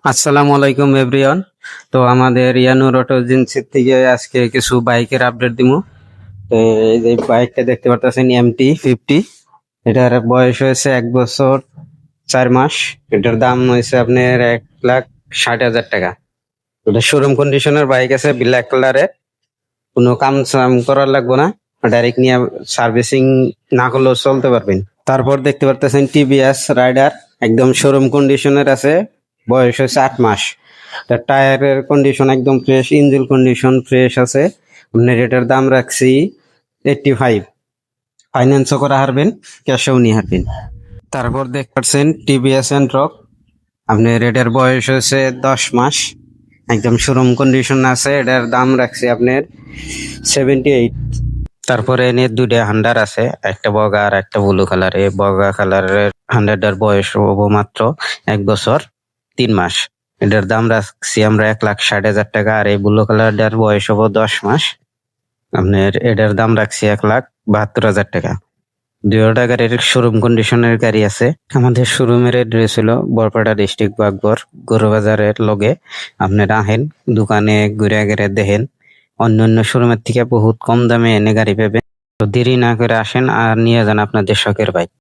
আসসালামু আলাইকুম এভরিওয়ান। তো আমাদের ইয়ানুর অটো এজেন্সি থেকে আজকে কিছু বাইকের আপডেট দিমু। তো এই যে বাইকটা দেখতে পারতেছেন MT-50। এটার বয়স হয়েছে 1 বছর 4 মাস। এটার দাম হয়েছে আপনার 1,60,000 টাকা। এটা শোরুম কন্ডিশনের বাইক আছে, ব্ল্যাক কালারের। কোনো কাম সাম করার লাগবে না, ডাইরেক্ট নিয়ে সার্ভিসিং না করলেও চলতে পারবেন। তারপর দেখতে পারতেছেন TVS রাইডার, একদম শোরুম কন্ডিশনের আছে, বয়স হচ্ছে 8 মাস। তার টায়ারের কন্ডিশন একদম ফ্রেশ, ইঞ্জিন কন্ডিশন ফ্রেশ আছে। আপনার এটার দাম রাখছি 85। ফাইন্যান্সও করা হারবেন, ক্যাশেও নিয়ে হারবেন। তারপর দেখতে পাচ্ছেন TVS এন্ট্রক, আপনার এটার বয়স হচ্ছে 10 মাস, একদম শোরুম কন্ডিশন আছে। এটার দাম রাখছি আপনার 78। তারপরে এনে দুইটা হান্ডার আছে, একটা বগা আর একটা ব্লু কালার। এই বগা কালারের হান্ডারটার বয়স হবো মাত্র 1 বছর 3 মাস। এটার দাম রাখছি আমরা 1,60,000 টাকা। আর এই ব্লু কালারটার বয়স হবো 10 মাস, আপনার এটার দাম রাখছি 1,72,000 টাকা। 2 গাড়ির শোরুম কন্ডিশনের গাড়ি আছে। আমাদের শোরুমের এড্রেস হলো বরপেটা ডিস্ট্রিক্ট, বাগবর, গরুবাজারের লগে। আপনারা আহেন, দোকানে ঘুরে ঘুরে দেখেন, অন্যান্য শোরুমের থেকে বহুত কম দামে এনে গাড়ি পাবেন। তো দেরি না করে আসেন আর নিয়ে যান আপনাদের শখের বাইক।